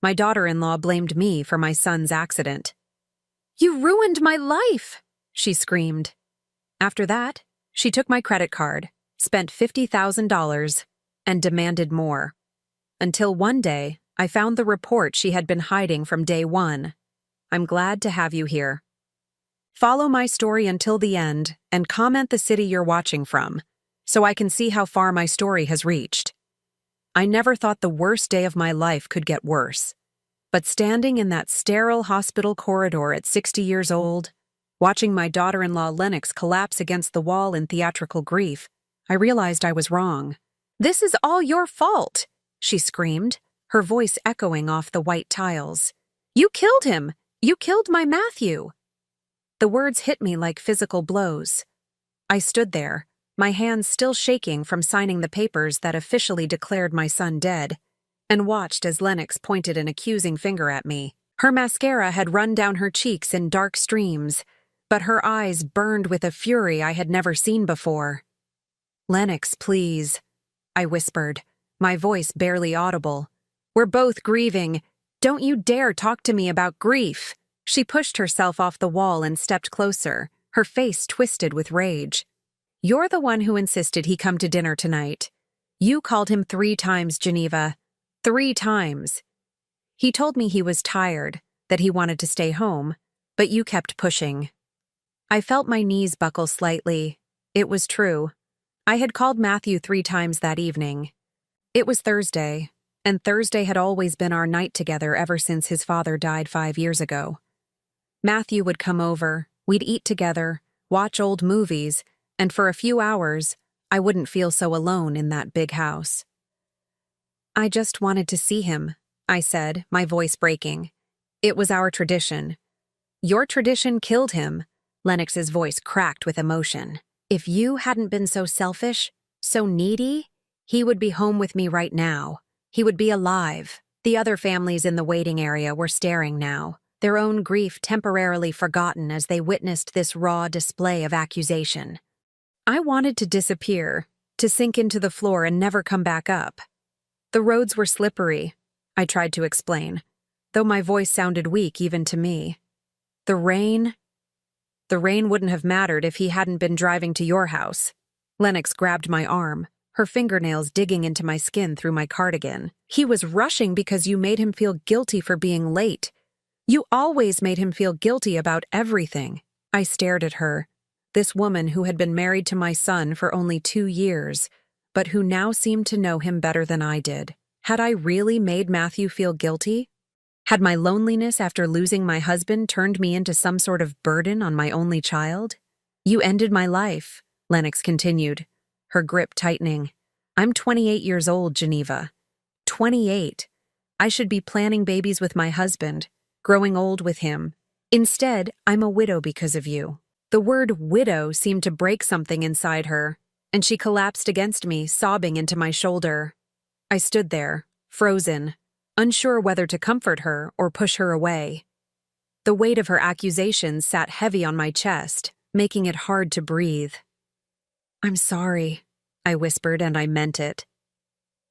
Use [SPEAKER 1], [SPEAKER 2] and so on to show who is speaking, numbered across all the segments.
[SPEAKER 1] My daughter-in-law blamed me for my son's accident. "You ruined my life!" she screamed. After that, she took my credit card, spent $50,000, and demanded more. Until one day, I found the report she had been hiding from day one. I'm glad to have you here. Follow my story until the end and comment the city you're watching from, so I can see how far my story has reached. I never thought the worst day of my life could get worse. But standing in that sterile hospital corridor at 60 years old, watching my daughter-in-law Lennox collapse against the wall in theatrical grief, I realized I was wrong. "This is all your fault," she screamed, her voice echoing off the white tiles. "You killed him! You killed my Matthew!" The words hit me like physical blows. I stood there, my hands still shaking from signing the papers that officially declared my son dead, and watched as Lennox pointed an accusing finger at me. Her mascara had run down her cheeks in dark streams, but her eyes burned with a fury I had never seen before. "Lennox, please," I whispered, my voice barely audible. "We're both grieving. Don't you dare talk to me about grief." She pushed herself off the wall and stepped closer, her face twisted with rage. "You're the one who insisted he come to dinner tonight. You called him 3 times, Geneva. 3 times. He told me he was tired, that he wanted to stay home, but you kept pushing." I felt my knees buckle slightly. It was true. I had called Matthew 3 times that evening. It was Thursday, and Thursday had always been our night together ever since his father died 5 years ago. Matthew would come over, we'd eat together, watch old movies, and for a few hours, I wouldn't feel so alone in that big house. "I just wanted to see him," I said, my voice breaking. "It was our tradition." "Your tradition killed him," Lennox's voice cracked with emotion. "If you hadn't been so selfish, so needy, he would be home with me right now. He would be alive." The other families in the waiting area were staring now, their own grief temporarily forgotten as they witnessed this raw display of accusation. I wanted to disappear, to sink into the floor and never come back up. "The roads were slippery," I tried to explain, though my voice sounded weak even to me. The rain wouldn't have mattered if he hadn't been driving to your house." Lennox grabbed my arm, her fingernails digging into my skin through my cardigan. "He was rushing because you made him feel guilty for being late. You always made him feel guilty about everything." I stared at her, this woman who had been married to my son for only 2 years, but who now seemed to know him better than I did. Had I really made Matthew feel guilty? Had my loneliness after losing my husband turned me into some sort of burden on my only child? "You ended my life," Lennox continued, her grip tightening. "I'm 28 years old, Geneva. 28. I should be planning babies with my husband, growing old with him. Instead, I'm a widow because of you." The word widow seemed to break something inside her, and she collapsed against me, sobbing into my shoulder. I stood there, frozen, unsure whether to comfort her or push her away. The weight of her accusations sat heavy on my chest, making it hard to breathe. "I'm sorry," I whispered, and I meant it.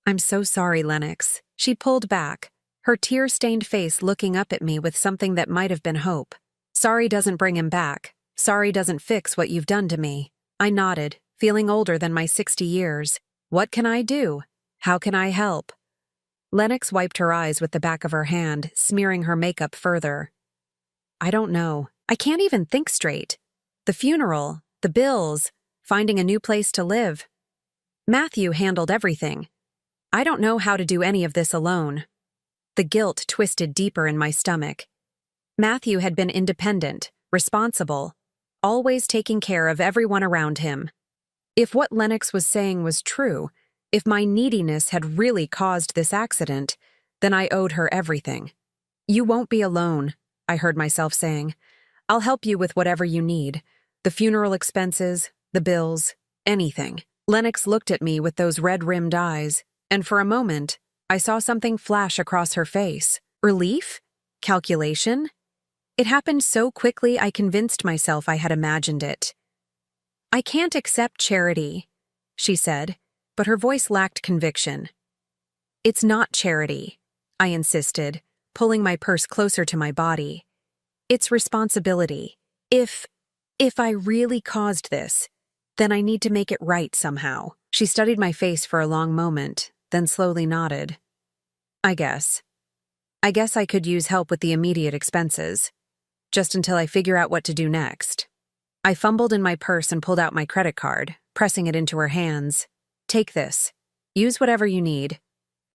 [SPEAKER 1] "I'm so sorry, Lennox." She pulled back, her tear-stained face looking up at me with something that might have been hope. "Sorry doesn't bring him back. Sorry doesn't fix what you've done to me." I nodded, feeling older than my 60 years. "What can I do? How can I help?" Lennox wiped her eyes with the back of her hand, smearing her makeup further. "I don't know. I can't even think straight. The funeral, the bills, finding a new place to live. Matthew handled everything. I don't know how to do any of this alone." The guilt twisted deeper in my stomach. Matthew had been independent, responsible, always taking care of everyone around him. If what Lennox was saying was true, if my neediness had really caused this accident, then I owed her everything. "You won't be alone," I heard myself saying. "I'll help you with whatever you need. The funeral expenses, the bills, anything." Lennox looked at me with those red-rimmed eyes, and for a moment, I saw something flash across her face. Relief? Calculation? It happened so quickly I convinced myself I had imagined it. "I can't accept charity," she said, but her voice lacked conviction. "It's not charity," I insisted, pulling my purse closer to my body. It's responsibility. If I really caused this, then I need to make it right somehow. She studied my face for a long moment, then slowly nodded. I guess I could use help with the immediate expenses, just until I figure out what to do next. I fumbled in my purse and pulled out my credit card, pressing it into her hands. Take this. Use whatever you need.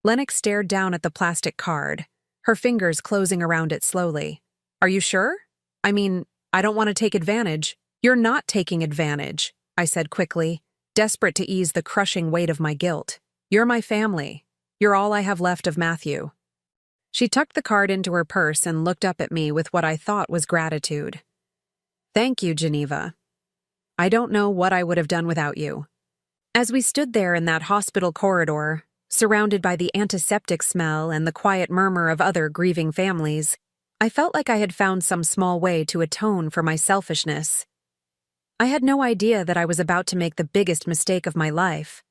[SPEAKER 1] Lennox stared down at the plastic card, her fingers closing around it slowly. Are you sure? I mean, I don't want to take advantage. You're not taking advantage, I said quickly, desperate to ease the crushing weight of my guilt. You're my family. You're all I have left of Matthew. She tucked the card into her purse and looked up at me with what I thought was gratitude. Thank you, Geneva. I don't know what I would have done without you. As we stood there in that hospital corridor, surrounded by the antiseptic smell and the quiet murmur of other grieving families, I felt like I had found some small way to atone for my selfishness. I had no idea that I was about to make the biggest mistake of my life.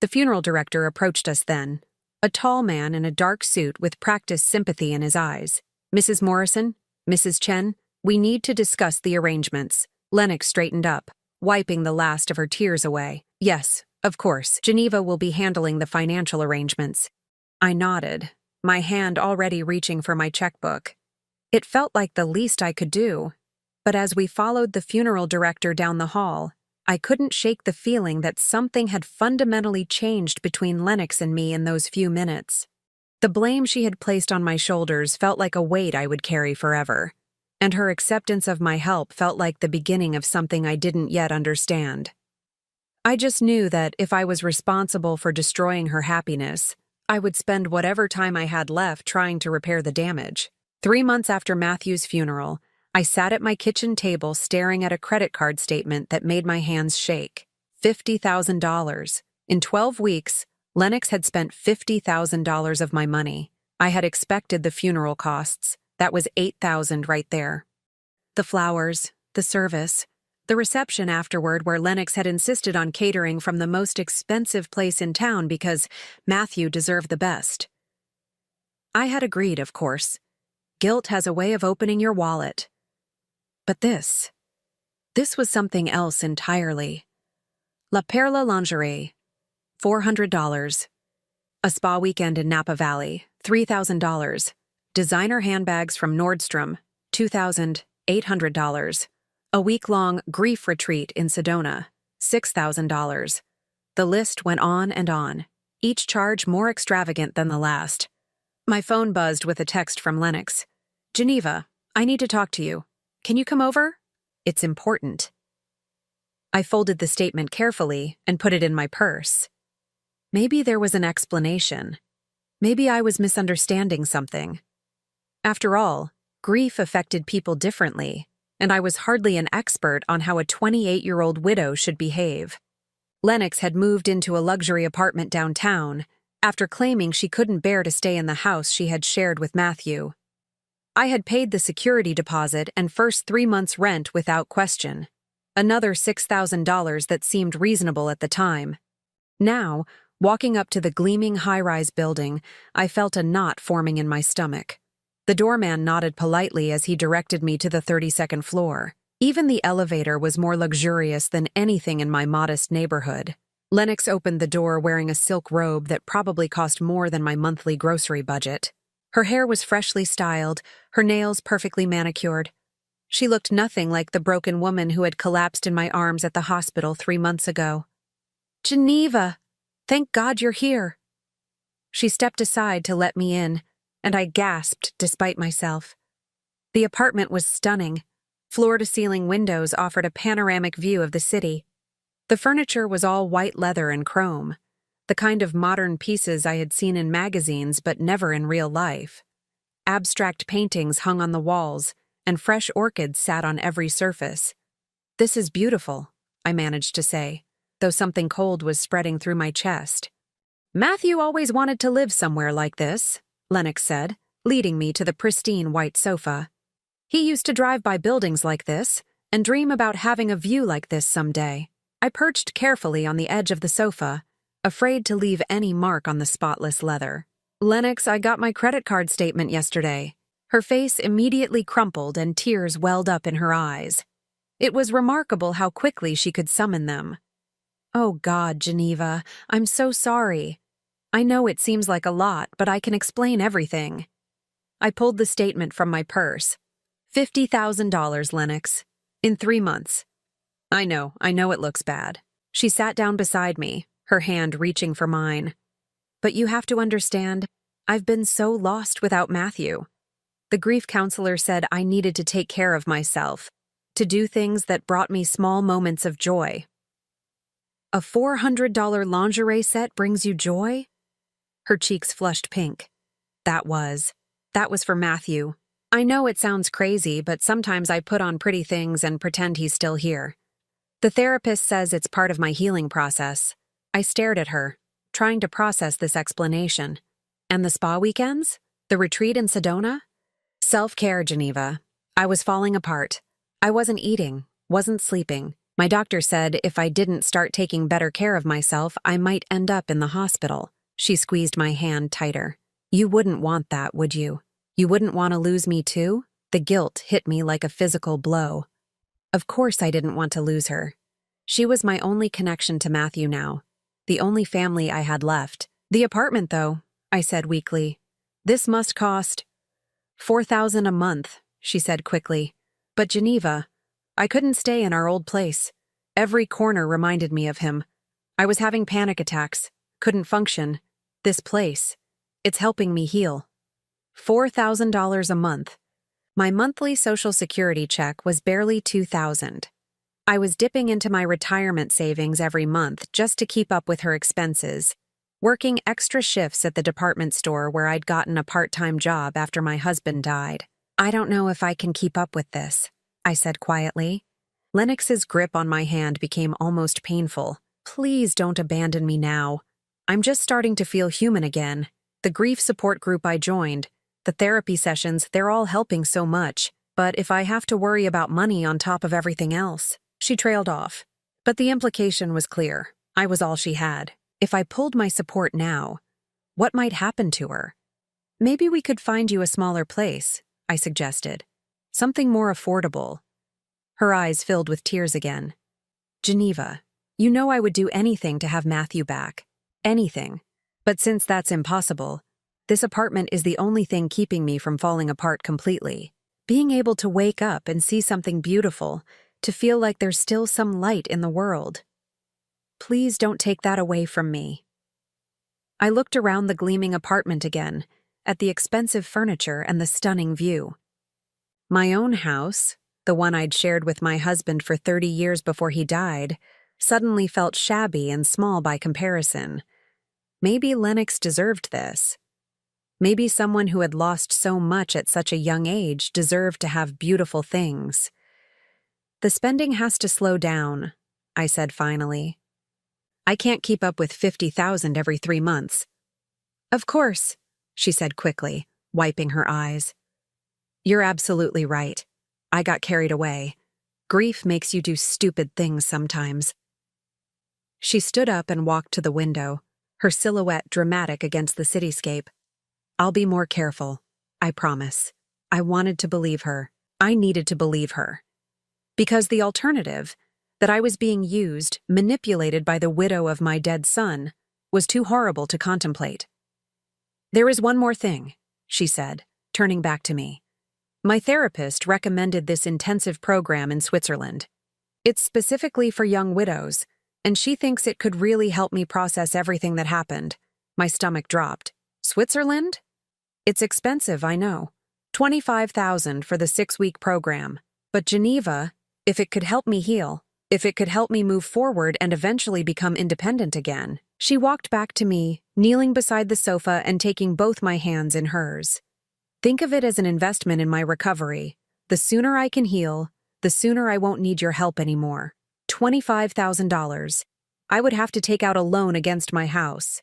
[SPEAKER 1] The funeral director approached us then, a tall man in a dark suit with practiced sympathy in his eyes. Mrs. Morrison, Mrs. Chen, we need to discuss the arrangements. Lennox straightened up, wiping the last of her tears away. Yes, of course, Geneva will be handling the financial arrangements. I nodded, my hand already reaching for my checkbook. It felt like the least I could do, but as we followed the funeral director down the hall, I couldn't shake the feeling that something had fundamentally changed between Lennox and me in those few minutes. The blame she had placed on my shoulders felt like a weight I would carry forever, and her acceptance of my help felt like the beginning of something I didn't yet understand. I just knew that if I was responsible for destroying her happiness, I would spend whatever time I had left trying to repair the damage. 3 months after Matthew's funeral, I sat at my kitchen table staring at a credit card statement that made my hands shake. $50,000. In 12 weeks, Lennox had spent $50,000 of my money. I had expected the funeral costs. That was $8,000 right there. The flowers, the service, the reception afterward where Lennox had insisted on catering from the most expensive place in town because Matthew deserved the best. I had agreed, of course. Guilt has a way of opening your wallet. But this was something else entirely. La Perla Lingerie, $400. A spa weekend in Napa Valley, $3,000. Designer handbags from Nordstrom, $2,800. A week-long grief retreat in Sedona, $6,000. The list went on and on, each charge more extravagant than the last. My phone buzzed with a text from Lennox. Geneva, I need to talk to you. Can you come over? It's important. I folded the statement carefully and put it in my purse. Maybe there was an explanation. Maybe I was misunderstanding something. After all, grief affected people differently, and I was hardly an expert on how a 28-year-old widow should behave. Lennox had moved into a luxury apartment downtown after claiming she couldn't bear to stay in the house she had shared with Matthew. I had paid the security deposit and first 3 months' rent without question, another $6,000 that seemed reasonable at the time. Now, walking up to the gleaming high-rise building, I felt a knot forming in my stomach. The doorman nodded politely as he directed me to the 32nd floor. Even the elevator was more luxurious than anything in my modest neighborhood. Lennox opened the door wearing a silk robe that probably cost more than my monthly grocery budget. Her hair was freshly styled, her nails perfectly manicured. She looked nothing like the broken woman who had collapsed in my arms at the hospital 3 months ago. Geneva, thank God you're here. She stepped aside to let me in, and I gasped despite myself. The apartment was stunning. Floor-to-ceiling windows offered a panoramic view of the city. The furniture was all white leather and chrome, the kind of modern pieces I had seen in magazines but never in real life. Abstract paintings hung on the walls, and fresh orchids sat on every surface. This is beautiful, I managed to say, though something cold was spreading through my chest. Matthew always wanted to live somewhere like this, Lennox said, leading me to the pristine white sofa. He used to drive by buildings like this and dream about having a view like this someday. I perched carefully on the edge of the sofa, afraid to leave any mark on the spotless leather. Lennox, I got my credit card statement yesterday. Her face immediately crumpled and tears welled up in her eyes. It was remarkable how quickly she could summon them. Oh God, Geneva, I'm so sorry. I know it seems like a lot, but I can explain everything. I pulled the statement from my purse. $50,000, Lennox. In 3 months. I know it looks bad. She sat down beside me, her hand reaching for mine. But you have to understand, I've been so lost without Matthew. The grief counselor said I needed to take care of myself, to do things that brought me small moments of joy. A $400 lingerie set brings you joy? Her cheeks flushed pink. That was for Matthew. I know it sounds crazy, but sometimes I put on pretty things and pretend he's still here. The therapist says it's part of my healing process. I stared at her, trying to process this explanation. And the spa weekends? The retreat in Sedona? Self-care, Geneva. I was falling apart. I wasn't eating, wasn't sleeping. My doctor said if I didn't start taking better care of myself, I might end up in the hospital. She squeezed my hand tighter. You wouldn't want that, would you? You wouldn't want to lose me too? The guilt hit me like a physical blow. Of course I didn't want to lose her. She was my only connection to Matthew now. The only family I had left. The apartment, though, I said weakly. This must cost $4,000 a month, she said quickly. But Geneva, I couldn't stay in our old place. Every corner reminded me of him. I was having panic attacks, couldn't function. This place, it's helping me heal. $4,000 a month. My monthly Social Security check was barely $2,000. I was dipping into my retirement savings every month just to keep up with her expenses, working extra shifts at the department store where I'd gotten a part-time job after my husband died. I don't know if I can keep up with this, I said quietly. Lennox's grip on my hand became almost painful. Please don't abandon me now. I'm just starting to feel human again. The grief support group I joined, the therapy sessions, they're all helping so much. But if I have to worry about money on top of everything else... She trailed off. But the implication was clear. I was all she had. If I pulled my support now, what might happen to her? Maybe we could find you a smaller place, I suggested. Something more affordable. Her eyes filled with tears again. Geneva, you know I would do anything to have Matthew back. Anything. But since that's impossible, this apartment is the only thing keeping me from falling apart completely. Being able to wake up and see something beautiful, to feel like there's still some light in the world. Please don't take that away from me. I looked around the gleaming apartment again, at the expensive furniture and the stunning view. My own house, the one I'd shared with my husband for 30 years before he died, suddenly felt shabby and small by comparison. Maybe Lennox deserved this. Maybe someone who had lost so much at such a young age deserved to have beautiful things. The spending has to slow down, I said finally. I can't keep up with $50,000 every 3 months. Of course, she said quickly, wiping her eyes. You're absolutely right. I got carried away. Grief makes you do stupid things sometimes. She stood up and walked to the window, her silhouette dramatic against the cityscape. I'll be more careful, I promise. I wanted to believe her. I needed to believe her. Because the alternative, that I was being used, manipulated by the widow of my dead son, was too horrible to contemplate. There is one more thing, she said, turning back to me. My therapist recommended this intensive program in Switzerland. It's specifically for young widows, and she thinks it could really help me process everything that happened. My stomach dropped. Switzerland? It's expensive, I know. $25,000 for the 6-week program. But Geneva, if it could help me heal, if it could help me move forward and eventually become independent again. She walked back to me, kneeling beside the sofa and taking both my hands in hers. Think of it as an investment in my recovery. The sooner I can heal, the sooner I won't need your help anymore. $25,000. I would have to take out a loan against my house.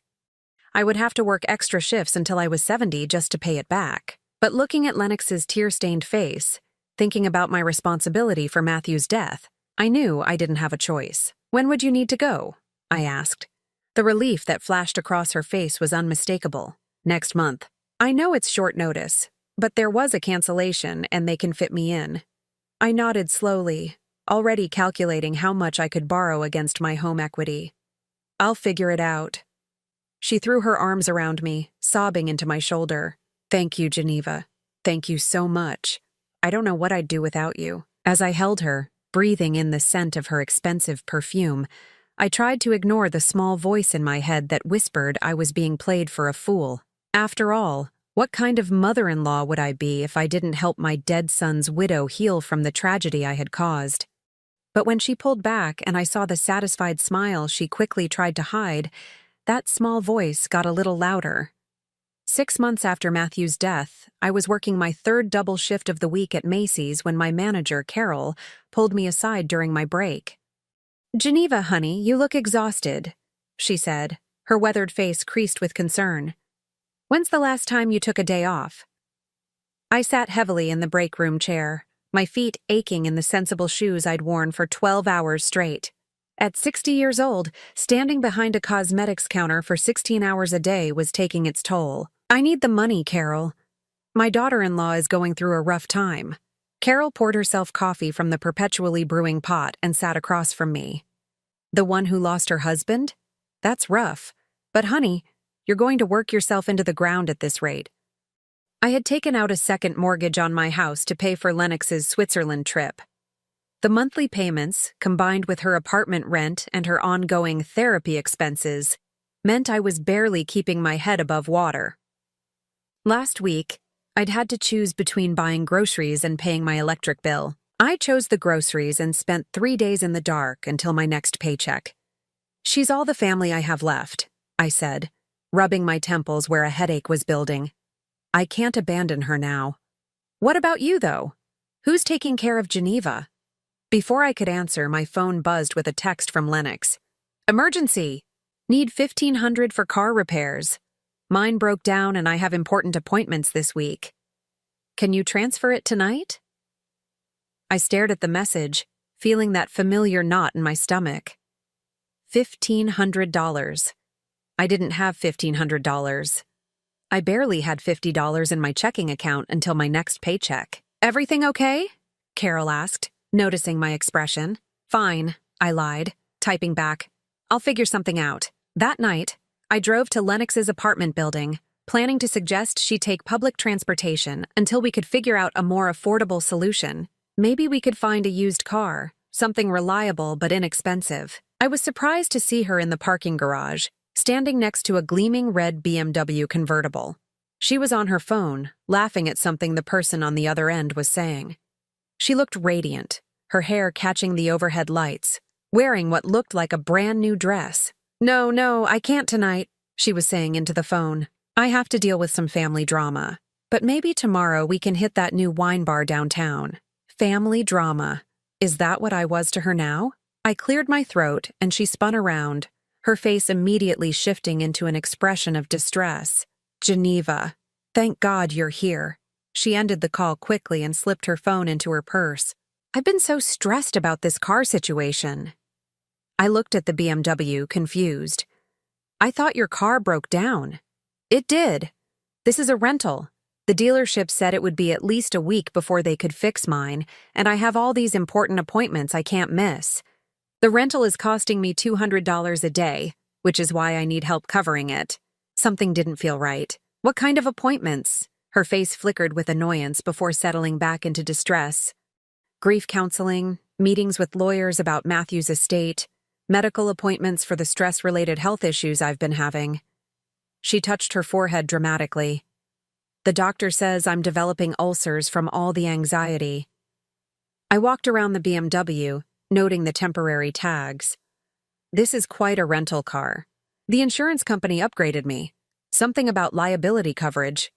[SPEAKER 1] I would have to work extra shifts until I was 70 just to pay it back. But looking at Lennox's tear-stained face, thinking about my responsibility for Matthew's death, I knew I didn't have a choice. When would you need to go? I asked. The relief that flashed across her face was unmistakable. Next month. I know it's short notice, but there was a cancellation and they can fit me in. I nodded slowly, already calculating how much I could borrow against my home equity. I'll figure it out. She threw her arms around me, sobbing into my shoulder. Thank you, Geneva. Thank you so much. I don't know what I'd do without you. As I held her, breathing in the scent of her expensive perfume, I tried to ignore the small voice in my head that whispered I was being played for a fool. After all, what kind of mother-in-law would I be if I didn't help my dead son's widow heal from the tragedy I had caused? But when she pulled back and I saw the satisfied smile she quickly tried to hide, that small voice got a little louder. 6 months after Matthew's death, I was working my third double shift of the week at Macy's when my manager, Carol, pulled me aside during my break. "Geneva, honey, you look exhausted," she said, her weathered face creased with concern. "When's the last time you took a day off?" I sat heavily in the break room chair, my feet aching in the sensible shoes I'd worn for 12 hours straight. At 60 years old, standing behind a cosmetics counter for 16 hours a day was taking its toll. "I need the money, Carol. My daughter-in-law is going through a rough time." Carol poured herself coffee from the perpetually brewing pot and sat across from me. "The one who lost her husband? That's rough. But honey, you're going to work yourself into the ground at this rate." I had taken out a second mortgage on my house to pay for Lennox's Switzerland trip. The monthly payments, combined with her apartment rent and her ongoing therapy expenses, meant I was barely keeping my head above water. Last week, I'd had to choose between buying groceries and paying my electric bill. I chose the groceries and spent 3 days in the dark until my next paycheck. "She's all the family I have left," I said, rubbing my temples where a headache was building. "I can't abandon her now." "What about you, though? Who's taking care of Geneva?" Before I could answer, my phone buzzed with a text from Lennox. "Emergency! Need $1,500 for car repairs. Mine broke down and I have important appointments this week. Can you transfer it tonight?" I stared at the message, feeling that familiar knot in my stomach. $1,500. I didn't have $1,500. I barely had $50 in my checking account until my next paycheck. "Everything okay?" Carol asked, noticing my expression. "Fine," I lied, typing back. "I'll figure something out." That night, I drove to Lennox's apartment building, planning to suggest she take public transportation until we could figure out a more affordable solution. Maybe we could find a used car, something reliable but inexpensive. I was surprised to see her in the parking garage, standing next to a gleaming red BMW convertible. She was on her phone, laughing at something the person on the other end was saying. She looked radiant, her hair catching the overhead lights, wearing what looked like a brand new dress. No, I can't tonight," she was saying into the phone. "I have to deal with some family drama. But maybe tomorrow we can hit that new wine bar downtown." Family drama. Is that what I was to her now? I cleared my throat and she spun around, her face immediately shifting into an expression of distress. "Geneva, thank God you're here." She ended the call quickly and slipped her phone into her purse. "I've been so stressed about this car situation." I looked at the BMW, confused. "I thought your car broke down." "It did. This is a rental. The dealership said it would be at least a week before they could fix mine, and I have all these important appointments I can't miss. The rental is costing me $200 a day, which is why I need help covering it." Something didn't feel right. "What kind of appointments?" Her face flickered with annoyance before settling back into distress. "Grief counseling, meetings with lawyers about Matthew's estate, medical appointments for the stress-related health issues I've been having." She touched her forehead dramatically. "The doctor says I'm developing ulcers from all the anxiety." I walked around the BMW, noting the temporary tags. "This is quite a rental car. The insurance company upgraded me. Something about liability coverage."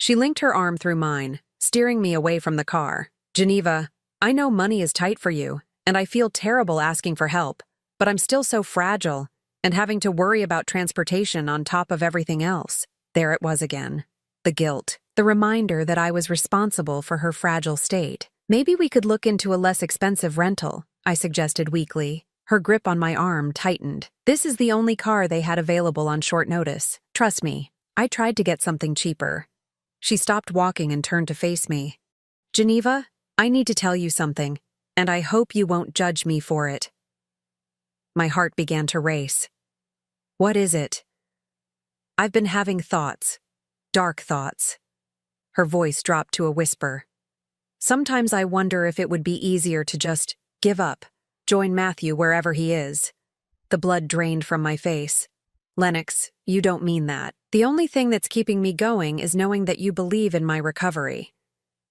[SPEAKER 1] She linked her arm through mine, steering me away from the car. "Geneva, I know money is tight for you, and I feel terrible asking for help, but I'm still so fragile, and having to worry about transportation on top of everything else." There it was again. The guilt. The reminder that I was responsible for her fragile state. "Maybe we could look into a less expensive rental," I suggested weakly. Her grip on my arm tightened. "This is the only car they had available on short notice. Trust me, I tried to get something cheaper. She stopped walking and turned to face me. Geneva, I need to tell you something, and I hope you won't judge me for it. My heart began to race. What is it? I've been having thoughts. Dark thoughts. Her voice dropped to a whisper. Sometimes I wonder if it would be easier to just give up, join Matthew wherever he is. The blood drained from my face. Lennox, you don't mean that. The only thing that's keeping me going is knowing that you believe in my recovery,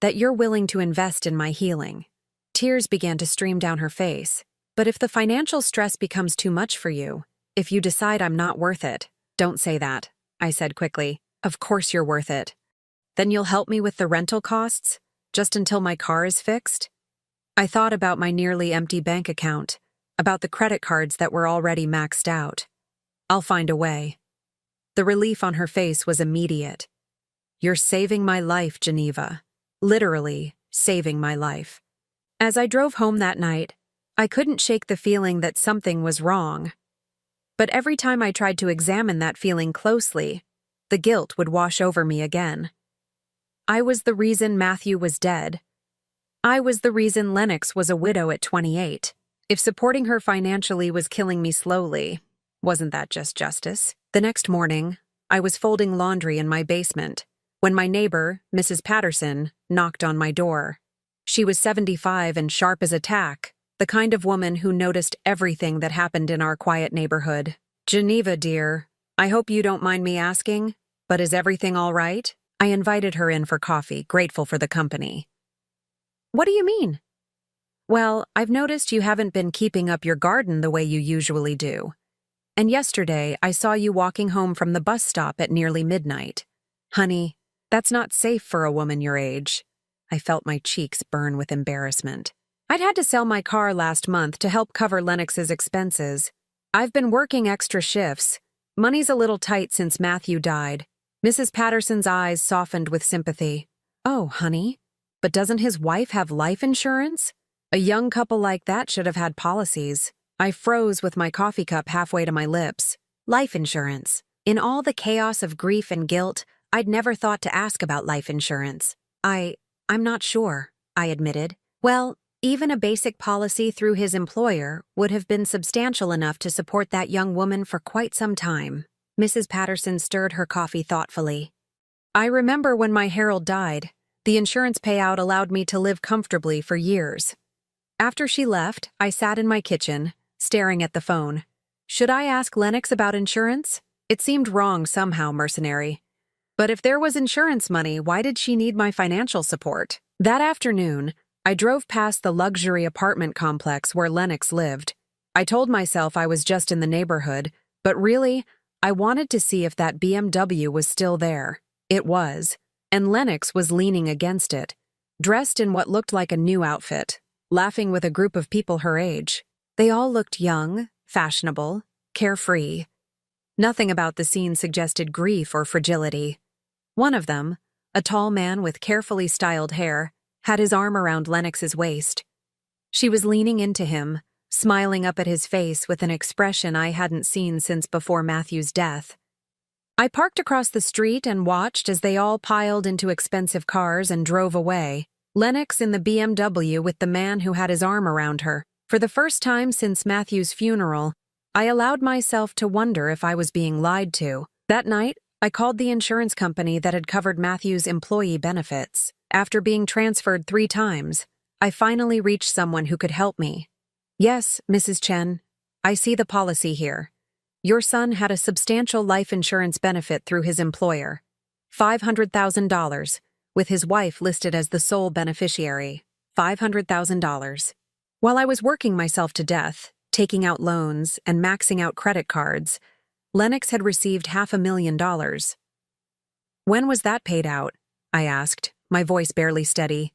[SPEAKER 1] that you're willing to invest in my healing. Tears began to stream down her face. But if the financial stress becomes too much for you, if you decide I'm not worth it, don't say that, I said quickly. Of course you're worth it. Then you'll help me with the rental costs, just until my car is fixed? I thought about my nearly empty bank account, about the credit cards that were already maxed out. I'll find a way. The relief on her face was immediate. You're saving my life, Geneva. Literally saving my life. As I drove home that night, I couldn't shake the feeling that something was wrong. But every time I tried to examine that feeling closely, the guilt would wash over me again. I was the reason Matthew was dead. I was the reason Lennox was a widow at 28. If supporting her financially was killing me slowly, wasn't that just justice? The next morning, I was folding laundry in my basement when my neighbor, Mrs. Patterson, knocked on my door. She was 75 and sharp as a tack, the kind of woman who noticed everything that happened in our quiet neighborhood. Geneva, dear, I hope you don't mind me asking, but is everything all right? I invited her in for coffee, grateful for the company. What do you mean? Well, I've noticed you haven't been keeping up your garden the way you usually do. And yesterday, I saw you walking home from the bus stop at nearly midnight. Honey, that's not safe for a woman your age. I felt my cheeks burn with embarrassment. I'd had to sell my car last month to help cover Lennox's expenses. I've been working extra shifts. Money's a little tight since Matthew died. Mrs. Patterson's eyes softened with sympathy. Oh, honey, but doesn't his wife have life insurance? A young couple like that should have had policies. I froze with my coffee cup halfway to my lips. Life insurance. In all the chaos of grief and guilt, I'd never thought to ask about life insurance. I'm not sure, I admitted. Well, even a basic policy through his employer would have been substantial enough to support that young woman for quite some time. Mrs. Patterson stirred her coffee thoughtfully. I remember when my Harold died, the insurance payout allowed me to live comfortably for years. After she left, I sat in my kitchen, staring at the phone. Should I ask Lennox about insurance? It seemed wrong somehow, mercenary. But if there was insurance money, why did she need my financial support? That afternoon, I drove past the luxury apartment complex where Lennox lived. I told myself I was just in the neighborhood, but really, I wanted to see if that BMW was still there. It was, and Lennox was leaning against it, dressed in what looked like a new outfit, laughing with a group of people her age. They all looked young, fashionable, carefree. Nothing about the scene suggested grief or fragility. One of them, a tall man with carefully styled hair, had his arm around Lennox's waist. She was leaning into him, smiling up at his face with an expression I hadn't seen since before Matthew's death. I parked across the street and watched as they all piled into expensive cars and drove away, Lennox in the BMW with the man who had his arm around her. For the first time since Matthew's funeral, I allowed myself to wonder if I was being lied to. That night, I called the insurance company that had covered Matthew's employee benefits. After being transferred 3 times, I finally reached someone who could help me. Yes, Mrs. Chen, I see the policy here. Your son had a substantial life insurance benefit through his employer, $500,000, with his wife listed as the sole beneficiary, $500,000. While I was working myself to death, taking out loans and maxing out credit cards, Lennox had received $500,000. When was that paid out? I asked, my voice barely steady.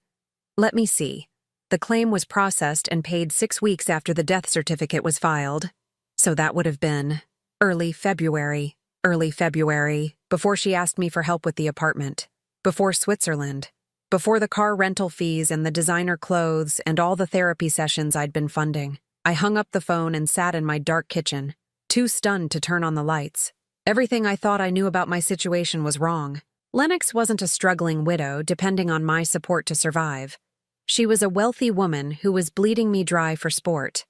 [SPEAKER 1] Let me see. The claim was processed and paid 6 weeks after the death certificate was filed. So that would have been early February, before she asked me for help with the apartment, before Switzerland, before the car rental fees and the designer clothes and all the therapy sessions I'd been funding. I hung up the phone and sat in my dark kitchen, too stunned to turn on the lights. Everything I thought I knew about my situation was wrong. Lennox wasn't a struggling widow depending on my support to survive. She was a wealthy woman who was bleeding me dry for sport.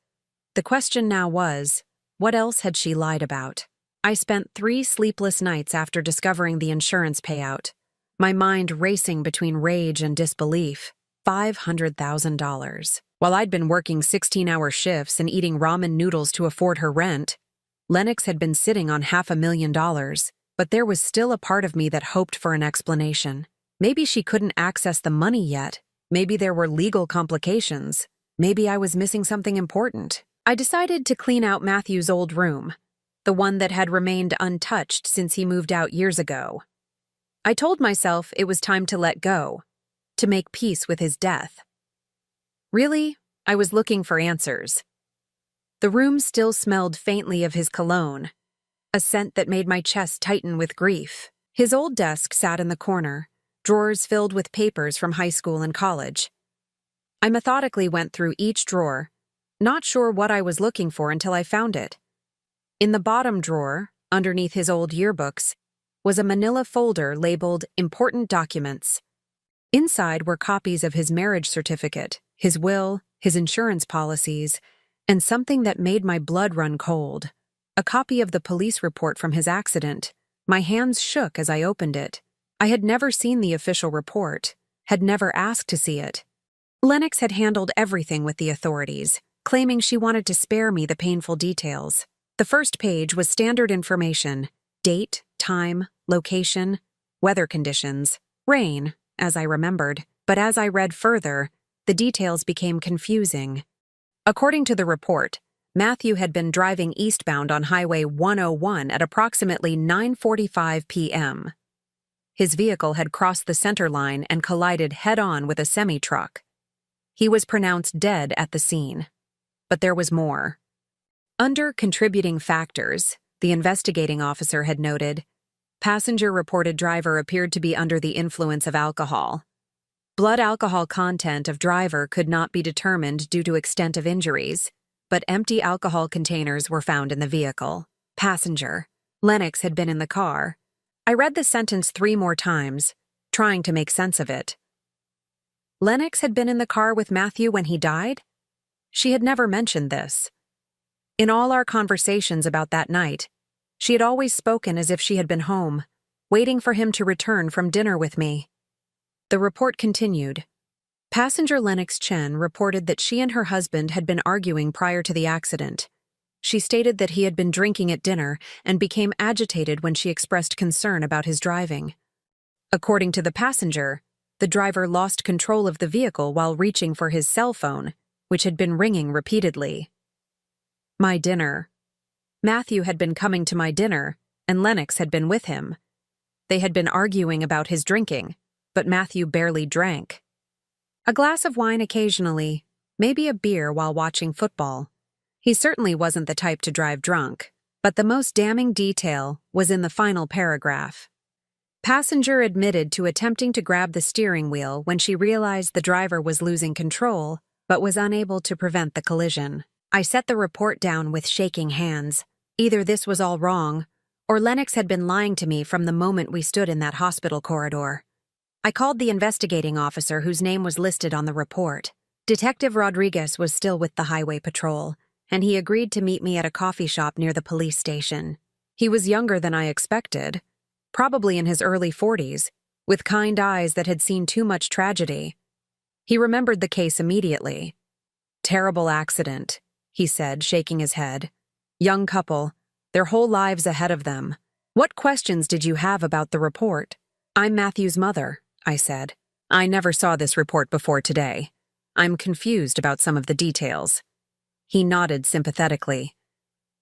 [SPEAKER 1] The question now was, what else had she lied about? I spent 3 sleepless nights after discovering the insurance payout, my mind racing between rage and disbelief. $500,000. While I'd been working 16-hour shifts and eating ramen noodles to afford her rent, Lennox had been sitting on $500,000, but there was still a part of me that hoped for an explanation. Maybe she couldn't access the money yet. Maybe there were legal complications. Maybe I was missing something important. I decided to clean out Matthew's old room, the one that had remained untouched since he moved out years ago. I told myself it was time to let go, to make peace with his death. Really, I was looking for answers. The room still smelled faintly of his cologne, a scent that made my chest tighten with grief. His old desk sat in the corner, drawers filled with papers from high school and college. I methodically went through each drawer, not sure what I was looking for until I found it. In the bottom drawer, underneath his old yearbooks, was a manila folder labeled Important Documents. Inside were copies of his marriage certificate, his will, his insurance policies, and something that made my blood run cold. A copy of the police report from his accident. My hands shook as I opened it. I had never seen the official report, had never asked to see it. Lennox had handled everything with the authorities, claiming she wanted to spare me the painful details. The first page was standard information: date, time, location, weather conditions, rain, as I remembered, but as I read further, the details became confusing. According to the report, Matthew had been driving eastbound on Highway 101 at approximately 9:45 p.m. His vehicle had crossed the center line and collided head-on with a semi-truck. He was pronounced dead at the scene. But there was more. Under contributing factors, the investigating officer had noted, passenger reported driver appeared to be under the influence of alcohol. Blood alcohol content of driver could not be determined due to extent of injuries, but empty alcohol containers were found in the vehicle. Passenger. Lennox had been in the car. I read the sentence 3 more times, trying to make sense of it. Lennox had been in the car with Matthew when he died? She had never mentioned this. In all our conversations about that night, she had always spoken as if she had been home, waiting for him to return from dinner with me. The report continued. Passenger Lennox Chen reported that she and her husband had been arguing prior to the accident. She stated that he had been drinking at dinner and became agitated when she expressed concern about his driving. According to the passenger, the driver lost control of the vehicle while reaching for his cell phone, which had been ringing repeatedly. My dinner. Matthew had been coming to my dinner, and Lennox had been with him. They had been arguing about his drinking, but Matthew barely drank. A glass of wine occasionally, maybe a beer while watching football. He certainly wasn't the type to drive drunk, but the most damning detail was in the final paragraph. Passenger admitted to attempting to grab the steering wheel when she realized the driver was losing control, but was unable to prevent the collision. I set the report down with shaking hands. Either this was all wrong, or Lennox had been lying to me from the moment we stood in that hospital corridor. I called the investigating officer whose name was listed on the report. Detective Rodriguez was still with the highway patrol, and he agreed to meet me at a coffee shop near the police station. He was younger than I expected, probably in his early 40s, with kind eyes that had seen too much tragedy. He remembered the case immediately. Terrible accident, he said, shaking his head. Young couple, their whole lives ahead of them. What questions did you have about the report? I'm Matthew's mother, I said. I never saw this report before today. I'm confused about some of the details. He nodded sympathetically.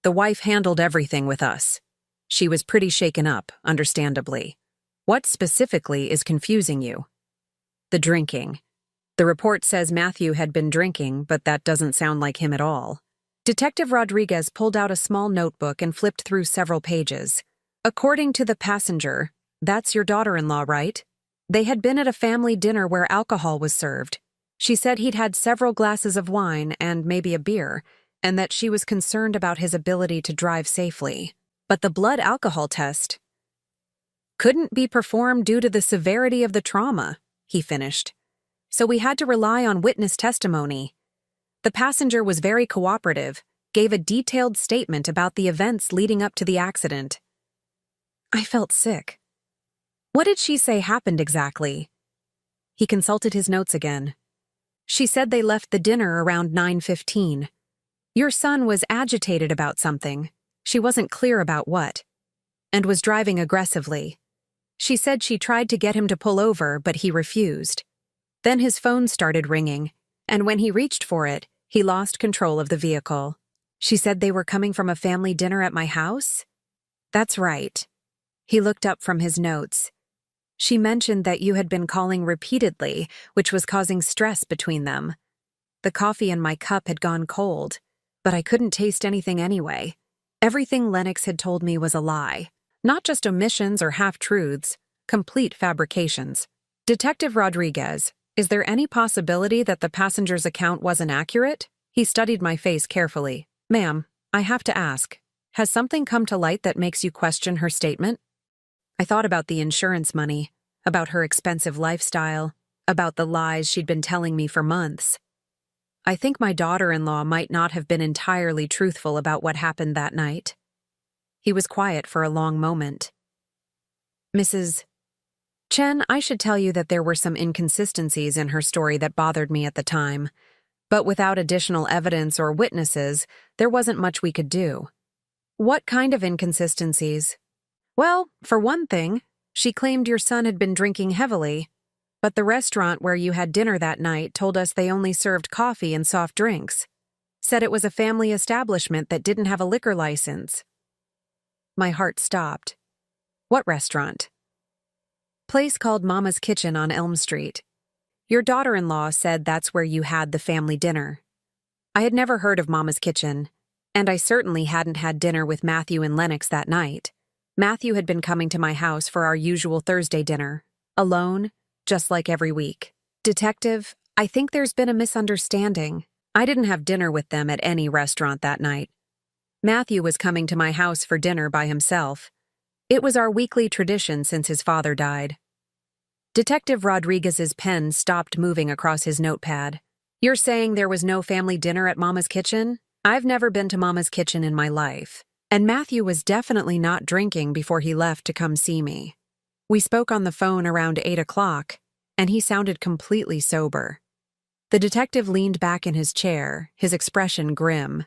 [SPEAKER 1] The wife handled everything with us. She was pretty shaken up, understandably. What specifically is confusing you? The drinking. The report says Matthew had been drinking, but that doesn't sound like him at all. Detective Rodriguez pulled out a small notebook and flipped through several pages. According to the passenger, that's your daughter-in-law, right? They had been at a family dinner where alcohol was served. She said he'd had several glasses of wine and maybe a beer, and that she was concerned about his ability to drive safely. but the blood alcohol test couldn't be performed due to the severity of the trauma, he finished. So we had to rely on witness testimony. The passenger was very cooperative, gave a detailed statement about the events leading up to the accident. I felt sick. What did she say happened exactly? He consulted his notes again. She said they left the dinner around 9:15. Your son was agitated about something. She wasn't clear about what. And was driving aggressively. She said she tried to get him to pull over, but he refused. Then his phone started ringing, and when he reached for it, he lost control of the vehicle. She said they were coming from a family dinner at my house? That's right. He looked up from his notes. She mentioned that you had been calling repeatedly, which was causing stress between them. The coffee in my cup had gone cold, but I couldn't taste anything anyway. Everything Lennox had told me was a lie. Not just omissions or half-truths, complete fabrications. Detective Rodriguez, is there any possibility that the passenger's account wasn't accurate? He studied my face carefully. Ma'am, I have to ask, has something come to light that makes you question her statement? I thought about the insurance money, about her expensive lifestyle, about the lies she'd been telling me for months. I think my daughter-in-law might not have been entirely truthful about what happened that night. He was quiet for a long moment. Mrs. Chen, I should tell you that there were some inconsistencies in her story that bothered me at the time, but without additional evidence or witnesses, there wasn't much we could do. What kind of inconsistencies? Well, for one thing, she claimed your son had been drinking heavily, but the restaurant where you had dinner that night told us they only served coffee and soft drinks. Said it was a family establishment that didn't have a liquor license. My heart stopped. What restaurant? Place called Mama's Kitchen on Elm Street. Your daughter-in-law said that's where you had the family dinner. I had never heard of Mama's Kitchen, and I certainly hadn't had dinner with Matthew and Lennox that night. Matthew had been coming to my house for our usual Thursday dinner, alone, just like every week. Detective, I think there's been a misunderstanding. I didn't have dinner with them at any restaurant that night. Matthew was coming to my house for dinner by himself. It was our weekly tradition since his father died. Detective Rodriguez's pen stopped moving across his notepad. You're saying there was no family dinner at Mama's Kitchen? I've never been to Mama's Kitchen in my life. And Matthew was definitely not drinking before he left to come see me. We spoke on the phone around 8 o'clock, and he sounded completely sober. The detective leaned back in his chair, his expression grim.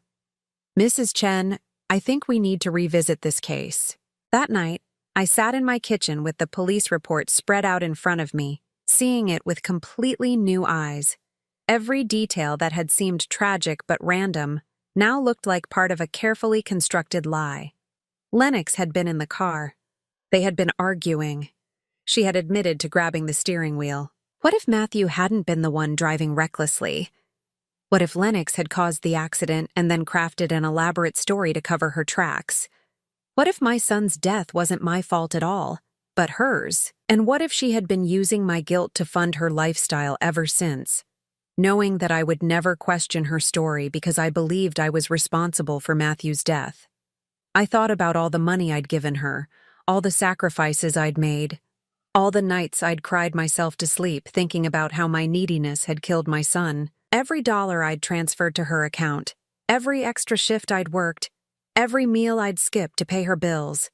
[SPEAKER 1] Mrs. Chen, I think we need to revisit this case. That night, I sat in my kitchen with the police report spread out in front of me, seeing it with completely new eyes. Every detail that had seemed tragic but random now looked like part of a carefully constructed lie. Lennox had been in the car. They had been arguing. She had admitted to grabbing the steering wheel. What if Matthew hadn't been the one driving recklessly? What if Lennox had caused the accident and then crafted an elaborate story to cover her tracks? What if my son's death wasn't my fault at all, but hers? And what if she had been using my guilt to fund her lifestyle ever since, knowing that I would never question her story because I believed I was responsible for Matthew's death? I thought about all the money I'd given her, all the sacrifices I'd made, all the nights I'd cried myself to sleep thinking about how my neediness had killed my son. Every dollar I'd transferred to her account, every extra shift I'd worked, every meal I'd skipped to pay her bills.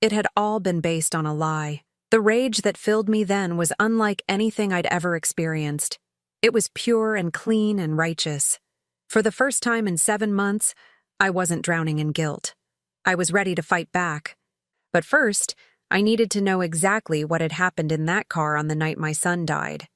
[SPEAKER 1] It had all been based on a lie. The rage that filled me then was unlike anything I'd ever experienced. It was pure and clean and righteous. For the first time in 7 months, I wasn't drowning in guilt. I was ready to fight back. But first, I needed to know exactly what had happened in that car on the night my son died.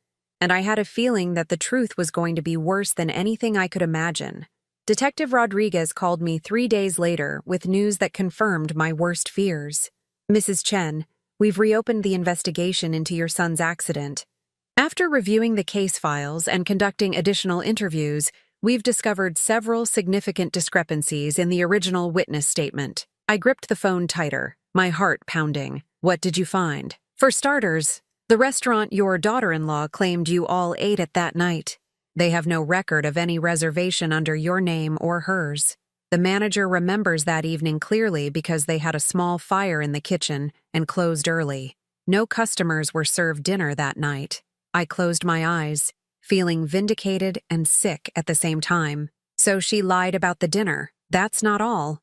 [SPEAKER 1] And I had a feeling that the truth was going to be worse than anything I could imagine. Detective Rodriguez called me 3 days later with news that confirmed my worst fears. Mrs. Chen, we've reopened the investigation into your son's accident. After reviewing the case files and conducting additional interviews, we've discovered several significant discrepancies in the original witness statement. I gripped the phone tighter, my heart pounding. What did you find? For starters, the restaurant your daughter-in-law claimed you all ate at that night. They have no record of any reservation under your name or hers. The manager remembers that evening clearly because they had a small fire in the kitchen and closed early. No customers were served dinner that night. I closed my eyes, feeling vindicated and sick at the same time. So she lied about the dinner. That's not all.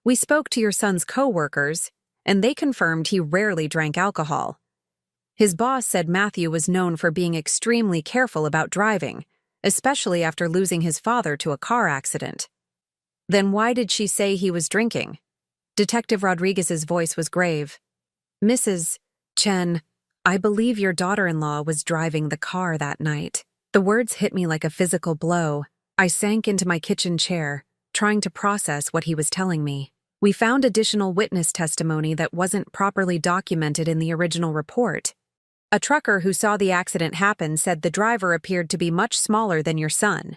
[SPEAKER 1] We spoke to your son's co-workers, and they confirmed he rarely drank alcohol. His boss said Matthew was known for being extremely careful about driving, especially after losing his father to a car accident. Then why did she say he was drinking? Detective Rodriguez's voice was grave. Mrs. Chen, I believe your daughter-in-law was driving the car that night. The words hit me like a physical blow. I sank into my kitchen chair, trying to process what he was telling me. We found additional witness testimony that wasn't properly documented in the original report. A trucker who saw the accident happen said the driver appeared to be much smaller than your son.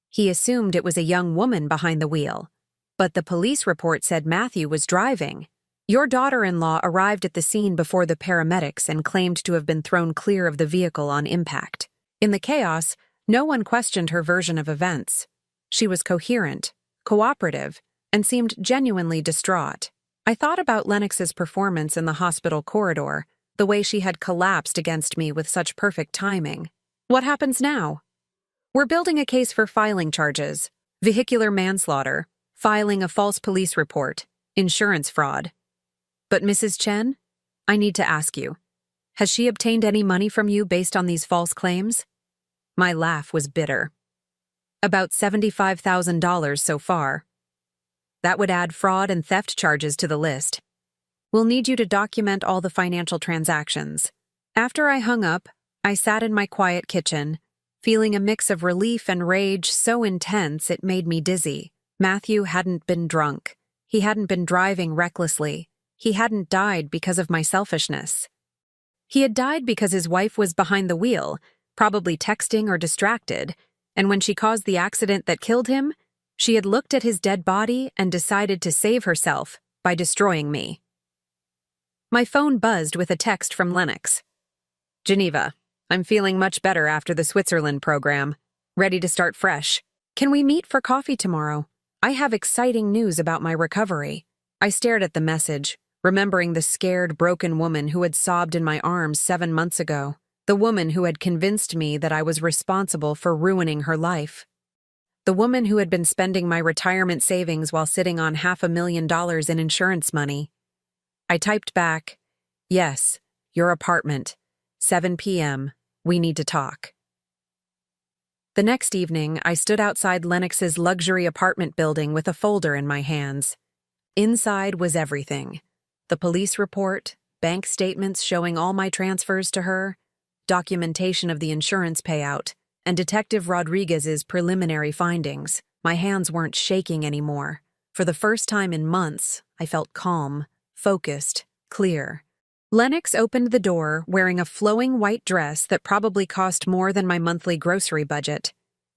[SPEAKER 1] He assumed it was a young woman behind the wheel, but the police report said Matthew was driving. Your daughter-in-law arrived at the scene before the paramedics and claimed to have been thrown clear of the vehicle on impact. In the chaos, no one questioned her version of events. She was coherent, cooperative, and seemed genuinely distraught. I thought about Lennox's performance in the hospital corridor, the way she had collapsed against me with such perfect timing. What happens now? We're building a case for filing charges, vehicular manslaughter, filing a false police report, insurance fraud. But Mrs. Chen, I need to ask you, has she obtained any money from you based on these false claims? My laugh was bitter. About $75,000 so far. That would add fraud and theft charges to the list. We'll need you to document all the financial transactions. After I hung up, I sat in my quiet kitchen, feeling a mix of relief and rage so intense it made me dizzy. Matthew hadn't been drunk. He hadn't been driving recklessly. He hadn't died because of my selfishness. He had died because his wife was behind the wheel, probably texting or distracted, and when she caused the accident that killed him, she had looked at his dead body and decided to save herself by destroying me. My phone buzzed with a text from Lennox. Geneva, I'm feeling much better after the Switzerland program. Ready to start fresh. Can we meet for coffee tomorrow? I have exciting news about my recovery. I stared at the message, remembering the scared, broken woman who had sobbed in my arms 7 months ago. The woman who had convinced me that I was responsible for ruining her life. The woman who had been spending my retirement savings while sitting on $500,000 in insurance money. I typed back, yes, your apartment, 7 p.m., we need to talk. The next evening, I stood outside Lennox's luxury apartment building with a folder in my hands. Inside was everything. The police report, bank statements showing all my transfers to her, documentation of the insurance payout, and Detective Rodriguez's preliminary findings. My hands weren't shaking anymore. For the first time in months, I felt calm, focused, clear. Lennox opened the door wearing a flowing white dress that probably cost more than my monthly grocery budget.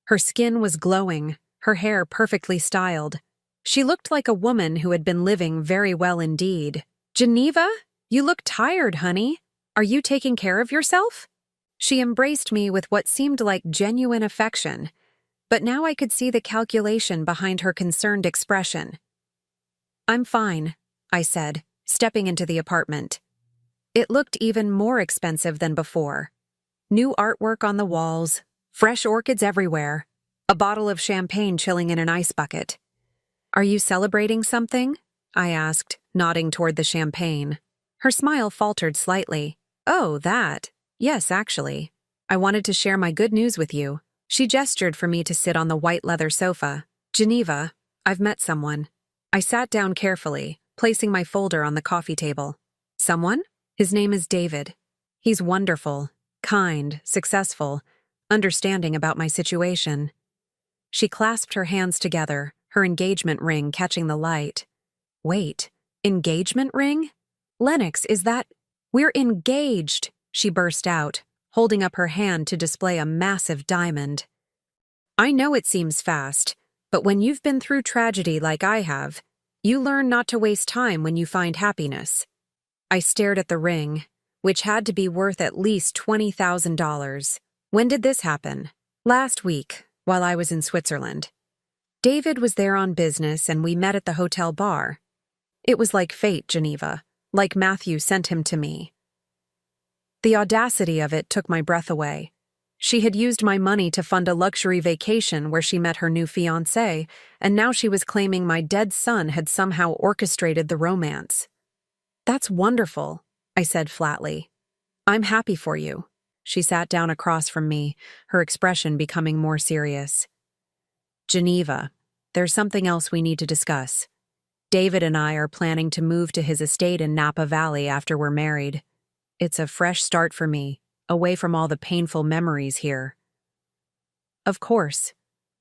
[SPEAKER 1] Her skin was glowing, her hair perfectly styled. She looked like a woman who had been living very well indeed. Geneva, you look tired, honey. Are you taking care of yourself? She embraced me with what seemed like genuine affection, but now I could see the calculation behind her concerned expression. I'm fine, I said, stepping into the apartment. It looked even more expensive than before. New artwork on the walls, fresh orchids everywhere, a bottle of champagne chilling in an ice bucket. Are you celebrating something? I asked, nodding toward the champagne. Her smile faltered slightly. Oh, that. Yes, actually. I wanted to share my good news with you. She gestured for me to sit on the white leather sofa. Geneva, I've met someone. I sat down carefully, placing my folder on the coffee table. Someone? His name is David. He's wonderful, kind, successful, understanding about my situation. She clasped her hands together, her engagement ring catching the light. Wait, engagement ring? Lennox, is that— We're engaged, she burst out, holding up her hand to display a massive diamond. I know it seems fast, but when you've been through tragedy like I have, you learn not to waste time when you find happiness. I stared at the ring, which had to be worth at least $20,000. When did this happen? Last week, while I was in Switzerland. David was there on business and we met at the hotel bar. It was like fate, Geneva, like Matthew sent him to me. The audacity of it took my breath away. She had used my money to fund a luxury vacation where she met her new fiancé, and now she was claiming my dead son had somehow orchestrated the romance. That's wonderful, I said flatly. I'm happy for you. She sat down across from me, her expression becoming more serious. Geneva, there's something else we need to discuss. David and I are planning to move to his estate in Napa Valley after we're married. It's a fresh start for me, away from all the painful memories here. Of course.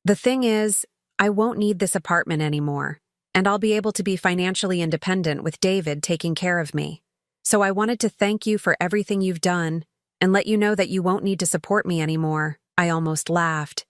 [SPEAKER 1] The thing is, I won't need this apartment anymore, and I'll be able to be financially independent with David taking care of me. So I wanted to thank you for everything you've done and let you know that you won't need to support me anymore. I almost laughed.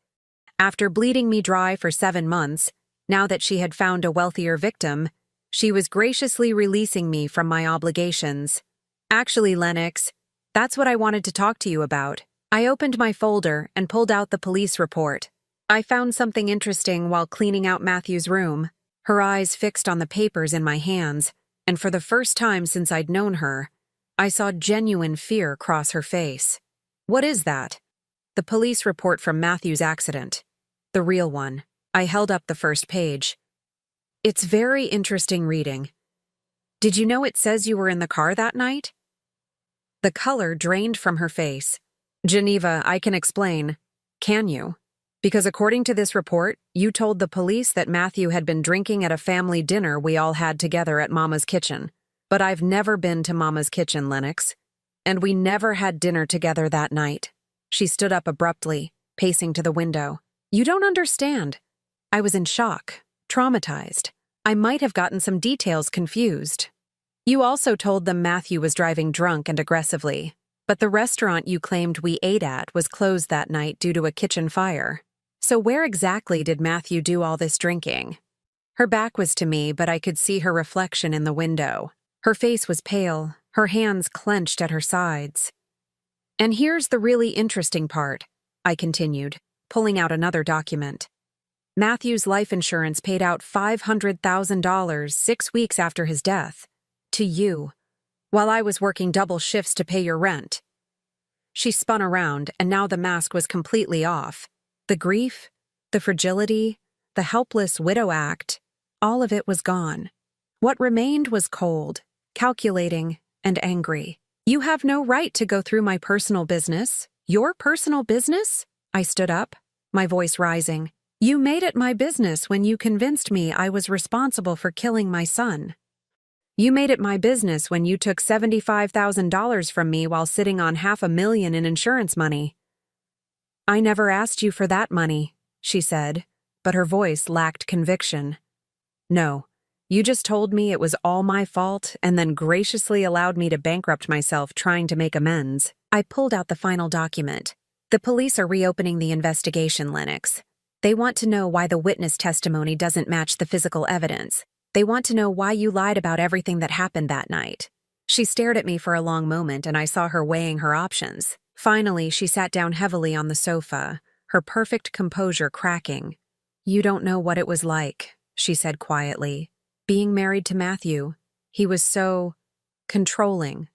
[SPEAKER 1] After bleeding me dry for 7 months, now that she had found a wealthier victim, she was graciously releasing me from my obligations. Actually, Lennox, that's what I wanted to talk to you about. I opened my folder and pulled out the police report. I found something interesting while cleaning out Matthew's room. Her eyes fixed on the papers in my hands, and for the first time since I'd known her, I saw genuine fear cross her face. What is that? The police report from Matthew's accident. The real one. I held up the first page. It's very interesting reading. Did you know it says you were in the car that night? The color drained from her face. Geneva, I can explain. Can you? Because according to this report, you told the police that Matthew had been drinking at a family dinner we all had together at Mama's kitchen. But I've never been to Mama's kitchen, Lennox. And we never had dinner together that night. She stood up abruptly, pacing to the window. You don't understand. I was in shock, traumatized. I might have gotten some details confused. You also told them Matthew was driving drunk and aggressively, but the restaurant you claimed we ate at was closed that night due to a kitchen fire. So where exactly did Matthew do all this drinking? Her back was to me, but I could see her reflection in the window. Her face was pale, her hands clenched at her sides. And here's the really interesting part, I continued, pulling out another document. Matthew's life insurance paid out $500,000 6 weeks after his death. To you, while I was working double shifts to pay your rent. She spun around, and now the mask was completely off. The grief, the fragility, the helpless widow act, all of it was gone. What remained was cold, calculating, and angry. You have no right to go through my personal business. Your personal business? I stood up, my voice rising. You made it my business when you convinced me I was responsible for killing my son. You made it my business when you took $75,000 from me while sitting on $500,000 in insurance money. I never asked you for that money, she said, but her voice lacked conviction. No, you just told me it was all my fault and then graciously allowed me to bankrupt myself trying to make amends. I pulled out the final document. The police are reopening the investigation, Lennox. They want to know why the witness testimony doesn't match the physical evidence. They want to know why you lied about everything that happened that night. She stared at me for a long moment, and I saw her weighing her options. Finally, she sat down heavily on the sofa, her perfect composure cracking. You don't know what it was like, she said quietly. Being married to Matthew, he was so controlling,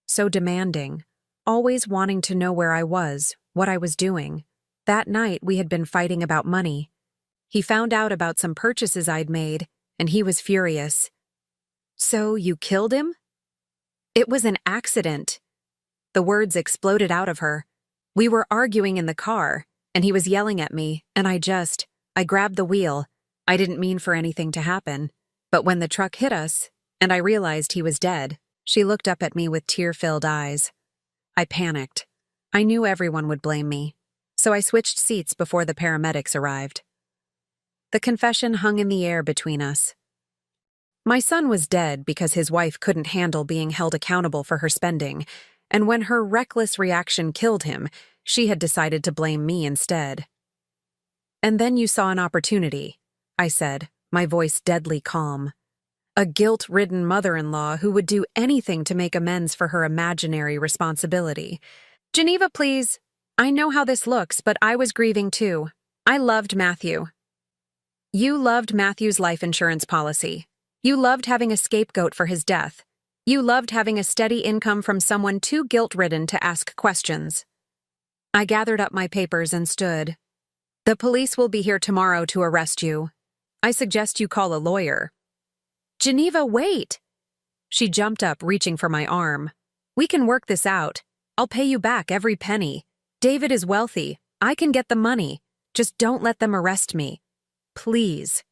[SPEAKER 1] so demanding, always wanting to know where I was, what I was doing. That night, we had been fighting about money. He found out about some purchases I'd made, and he was furious. So you killed him? It was an accident. The words exploded out of her. We were arguing in the car, and he was yelling at me, and I grabbed the wheel. I didn't mean for anything to happen. But when the truck hit us, and I realized he was dead, she looked up at me with tear-filled eyes. I panicked. I knew everyone would blame me, so I switched seats before the paramedics arrived. The confession hung in the air between us. My son was dead because his wife couldn't handle being held accountable for her spending, and when her reckless reaction killed him, she had decided to blame me instead. And then you saw an opportunity, I said, my voice deadly calm. A guilt-ridden mother-in-law who would do anything to make amends for her imaginary responsibility. Geneva, please. I know how this looks, but I was grieving too. I loved Matthew. You loved Matthew's life insurance policy. You loved having a scapegoat for his death. You loved having a steady income from someone too guilt-ridden to ask questions. I gathered up my papers and stood. The police will be here tomorrow to arrest you. I suggest you call a lawyer. Geneva, wait! She jumped up, reaching for my arm. We can work this out. I'll pay you back every penny. David is wealthy. I can get the money. Just don't let them arrest me. Please.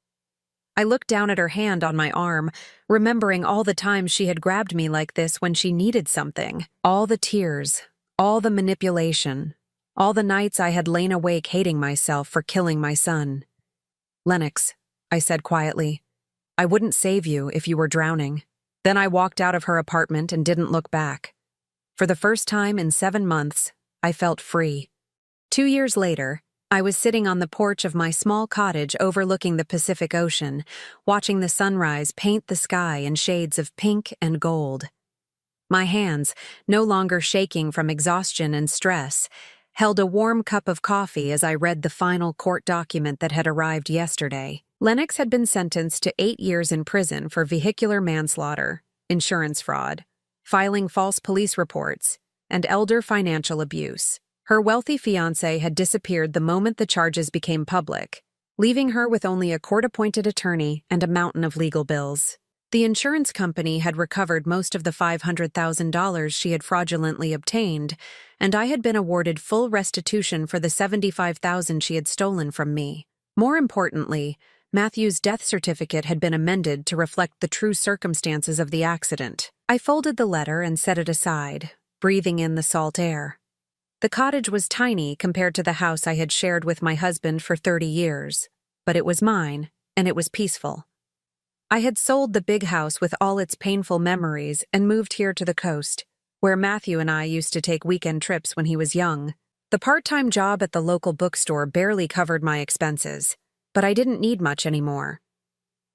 [SPEAKER 1] I looked down at her hand on my arm, remembering all the times she had grabbed me like this when she needed something. All the tears, all the manipulation, all the nights I had lain awake hating myself for killing my son. Lennox, I said quietly, I wouldn't save you if you were drowning. Then I walked out of her apartment and didn't look back. For the first time in 7 months, I felt free. 2 years later, I was sitting on the porch of my small cottage overlooking the Pacific Ocean, watching the sunrise paint the sky in shades of pink and gold. My hands, no longer shaking from exhaustion and stress, held a warm cup of coffee as I read the final court document that had arrived yesterday. Lennox had been sentenced to 8 years in prison for vehicular manslaughter, insurance fraud, filing false police reports, and elder financial abuse. Her wealthy fiancé had disappeared the moment the charges became public, leaving her with only a court-appointed attorney and a mountain of legal bills. The insurance company had recovered most of the $500,000 she had fraudulently obtained, and I had been awarded full restitution for the $75,000 she had stolen from me. More importantly, Matthew's death certificate had been amended to reflect the true circumstances of the accident. I folded the letter and set it aside, breathing in the salt air. The cottage was tiny compared to the house I had shared with my husband for 30 years, but it was mine, and it was peaceful. I had sold the big house with all its painful memories and moved here to the coast, where Matthew and I used to take weekend trips when he was young. The part-time job at the local bookstore barely covered my expenses, but I didn't need much anymore.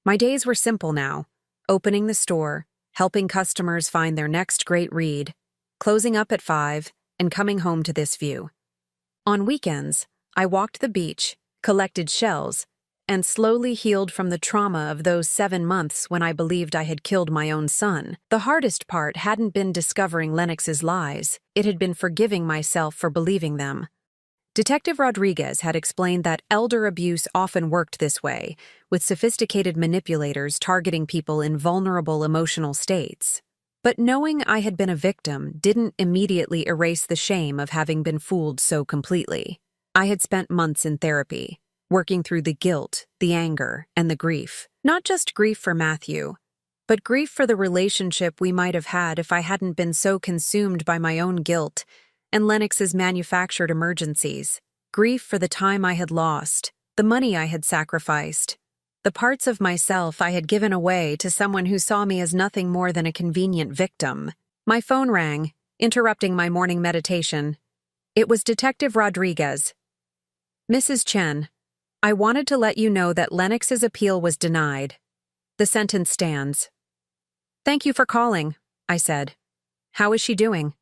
[SPEAKER 1] My days were simple now, opening the store, helping customers find their next great read, closing up at 5, and coming home to this view. On weekends, I walked the beach, collected shells, and slowly healed from the trauma of those 7 months when I believed I had killed my own son. The hardest part hadn't been discovering Lennox's lies, it had been forgiving myself for believing them. Detective Rodriguez had explained that elder abuse often worked this way, with sophisticated manipulators targeting people in vulnerable emotional states. But knowing I had been a victim didn't immediately erase the shame of having been fooled so completely. I had spent months in therapy, working through the guilt, the anger, and the grief. Not just grief for Matthew, but grief for the relationship we might have had if I hadn't been so consumed by my own guilt and Lennox's manufactured emergencies. Grief for the time I had lost, the money I had sacrificed, the parts of myself I had given away to someone who saw me as nothing more than a convenient victim. My phone rang, interrupting my morning meditation. It was Detective Rodriguez. Mrs. Chen, I wanted to let you know that Lennox's appeal was denied. The sentence stands. Thank you for calling, I said. How is she doing?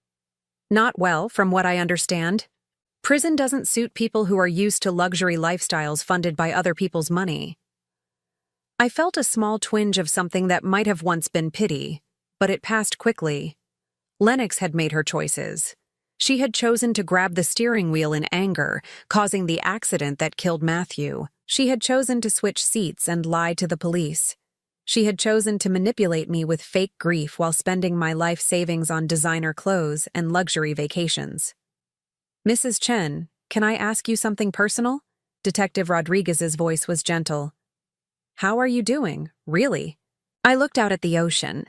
[SPEAKER 1] Not well, from what I understand. Prison doesn't suit people who are used to luxury lifestyles funded by other people's money. I felt a small twinge of something that might have once been pity, but it passed quickly. Lennox had made her choices. She had chosen to grab the steering wheel in anger, causing the accident that killed Matthew. She had chosen to switch seats and lie to the police. She had chosen to manipulate me with fake grief while spending my life savings on designer clothes and luxury vacations. Mrs. Chen, can I ask you something personal? Detective Rodriguez's voice was gentle. How are you doing, really? I looked out at the ocean,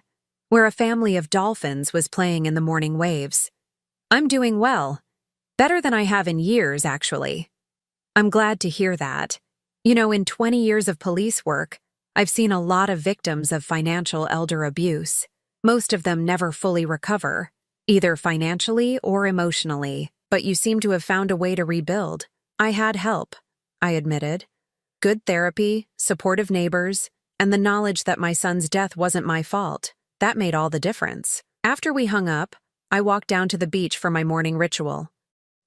[SPEAKER 1] where a family of dolphins was playing in the morning waves. I'm doing well. Better than I have in years, actually. I'm glad to hear that. You know, in 20 years of police work, I've seen a lot of victims of financial elder abuse. Most of them never fully recover, either financially or emotionally, but you seem to have found a way to rebuild. I had help, I admitted. Good therapy, supportive neighbors, and the knowledge that my son's death wasn't my fault. That made all the difference. After we hung up, I walked down to the beach for my morning ritual.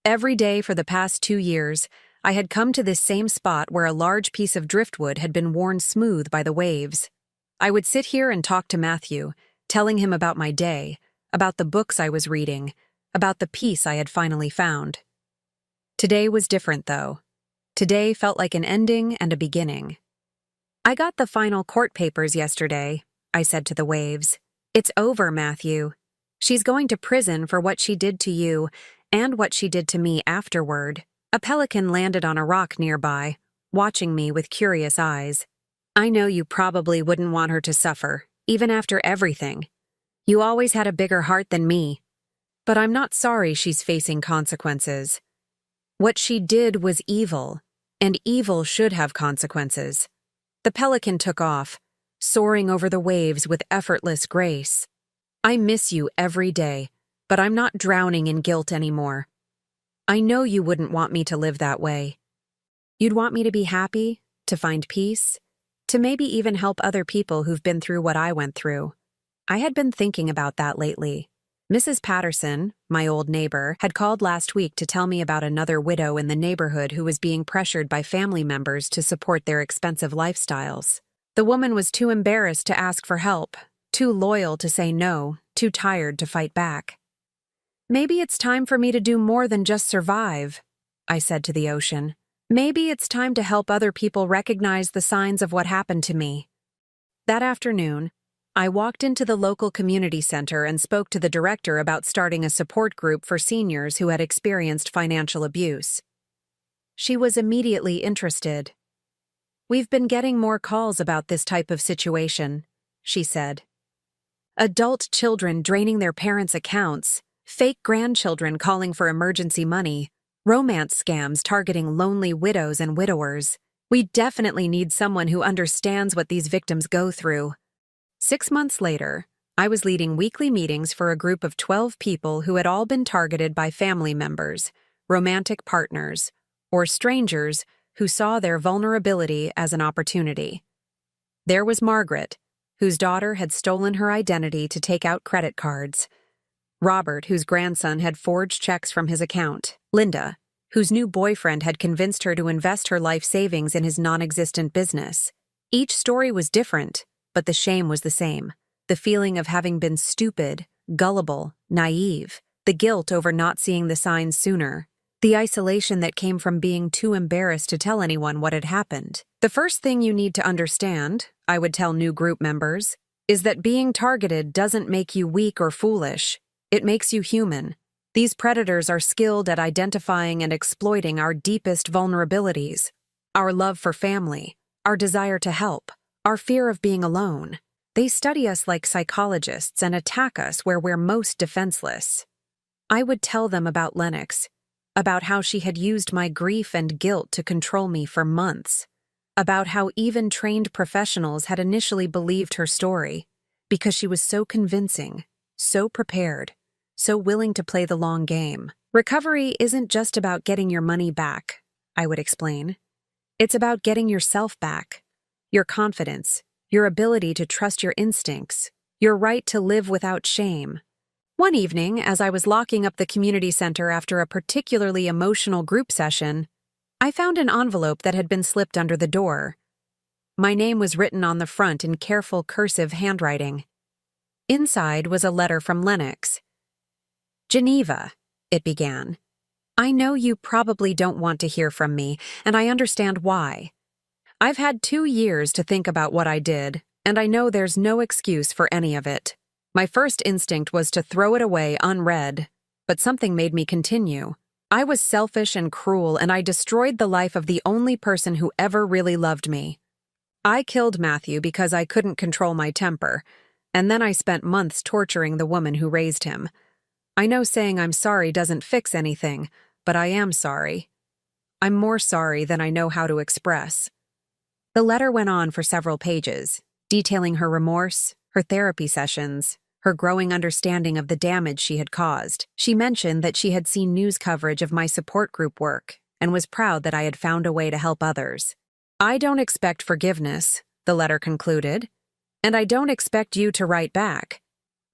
[SPEAKER 1] Every day for the past 2 years, I had come to this same spot where a large piece of driftwood had been worn smooth by the waves. I would sit here and talk to Matthew, telling him about my day, about the books I was reading, about the peace I had finally found. Today was different, though. Today felt like an ending and a beginning. "I got the final court papers yesterday," I said to the waves. "It's over, Matthew. She's going to prison for what she did to you and what she did to me afterward." A pelican landed on a rock nearby, watching me with curious eyes. "I know you probably wouldn't want her to suffer, even after everything. You always had a bigger heart than me. But I'm not sorry she's facing consequences. What she did was evil, and evil should have consequences." The pelican took off, soaring over the waves with effortless grace. "I miss you every day, but I'm not drowning in guilt anymore. I know you wouldn't want me to live that way. You'd want me to be happy, to find peace, to maybe even help other people who've been through what I went through." I had been thinking about that lately. Mrs. Patterson, my old neighbor, had called last week to tell me about another widow in the neighborhood who was being pressured by family members to support their expensive lifestyles. The woman was too embarrassed to ask for help, too loyal to say no, too tired to fight back. "Maybe it's time for me to do more than just survive," I said to the ocean. "Maybe it's time to help other people recognize the signs of what happened to me." That afternoon, I walked into the local community center and spoke to the director about starting a support group for seniors who had experienced financial abuse. She was immediately interested. "We've been getting more calls about this type of situation," she said. "Adult children draining their parents' accounts, fake grandchildren calling for emergency money, romance scams targeting lonely widows and widowers. We definitely need someone who understands what these victims go through." 6 months later, I was leading weekly meetings for a group of 12 people who had all been targeted by family members, romantic partners, or strangers who saw their vulnerability as an opportunity. There was Margaret, whose daughter had stolen her identity to take out credit cards; Robert, whose grandson had forged checks from his account; Linda, whose new boyfriend had convinced her to invest her life savings in his non-existent business. Each story was different, but the shame was the same. The feeling of having been stupid, gullible, naive, the guilt over not seeing the signs sooner, the isolation that came from being too embarrassed to tell anyone what had happened. "The first thing you need to understand," I would tell new group members, "is that being targeted doesn't make you weak or foolish. It makes you human. These predators are skilled at identifying and exploiting our deepest vulnerabilities, our love for family, our desire to help, our fear of being alone. They study us like psychologists and attack us where we're most defenseless." I would tell them about Lennox, about how she had used my grief and guilt to control me for months, about how even trained professionals had initially believed her story because she was so convincing, so prepared, so willing to play the long game. "Recovery isn't just about getting your money back," I would explain. "It's about getting yourself back. Your confidence, your ability to trust your instincts, your right to live without shame." One evening, as I was locking up the community center after a particularly emotional group session, I found an envelope that had been slipped under the door. My name was written on the front in careful cursive handwriting. Inside was a letter from Lennox. "Geneva," it began. "I know you probably don't want to hear from me, and I understand why. I've had 2 years to think about what I did, and I know there's no excuse for any of it. My first instinct was to throw it away unread, but something made me continue. I was selfish and cruel, and I destroyed the life of the only person who ever really loved me. I killed Matthew because I couldn't control my temper, and then I spent months torturing the woman who raised him. I know saying I'm sorry doesn't fix anything, but I am sorry. I'm more sorry than I know how to express." The letter went on for several pages, detailing her remorse, her therapy sessions, her growing understanding of the damage she had caused. She mentioned that she had seen news coverage of my support group work and was proud that I had found a way to help others. "I don't expect forgiveness," the letter concluded, "and I don't expect you to write back.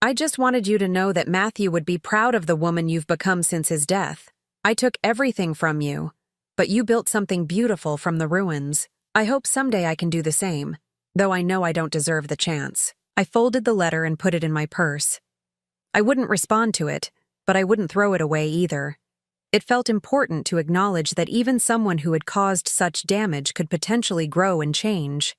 [SPEAKER 1] I just wanted you to know that Matthew would be proud of the woman you've become since his death. I took everything from you, But you built something beautiful from the ruins. I hope someday I can do the same, though I know I don't deserve the chance. I folded the letter and put it in my purse. I wouldn't respond to it, but I wouldn't throw it away either. It felt important to acknowledge that even someone who had caused such damage could potentially grow and change.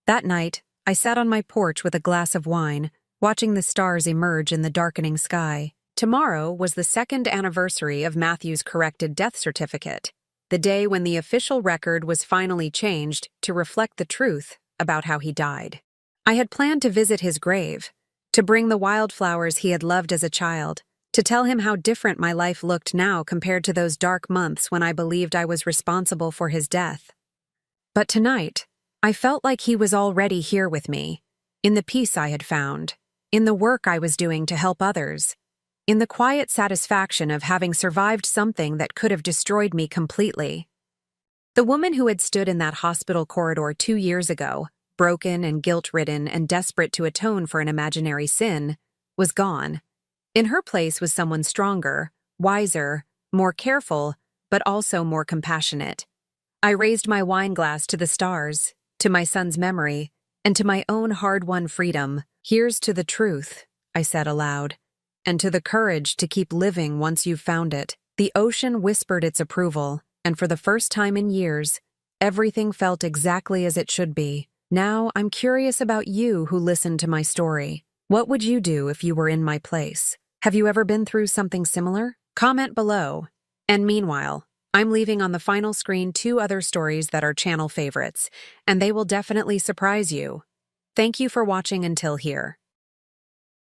[SPEAKER 1] That night, I sat on my porch with a glass of wine, watching the stars emerge in the darkening sky. Tomorrow was the 2nd anniversary of Matthew's corrected death certificate, the day when the official record was finally changed to reflect the truth about how he died. I had planned to visit his grave, to bring the wildflowers he had loved as a child, to tell him how different my life looked now compared to those dark months when I believed I was responsible for his death. But tonight, I felt like he was already here with me, in the peace I had found, in the work I was doing to help others, in the quiet satisfaction of having survived something that could have destroyed me completely. The woman who had stood in that hospital corridor 2 years ago, broken and guilt-ridden and desperate to atone for an imaginary sin, was gone. In her place was someone stronger, wiser, more careful, but also more compassionate. I raised my wine glass to the stars, to my son's memory, and to my own hard-won freedom. Here's to the truth, I said aloud, and to the courage to keep living once you've found it. The ocean whispered its approval, and for the first time in years, everything felt exactly as it should be. Now I'm curious about you who listened to my story. What would you do if you were in my place? Have you ever been through something similar? Comment below. And meanwhile, I'm leaving on the final screen 2 other stories that are channel favorites, and they will definitely surprise you. Thank you for watching until here.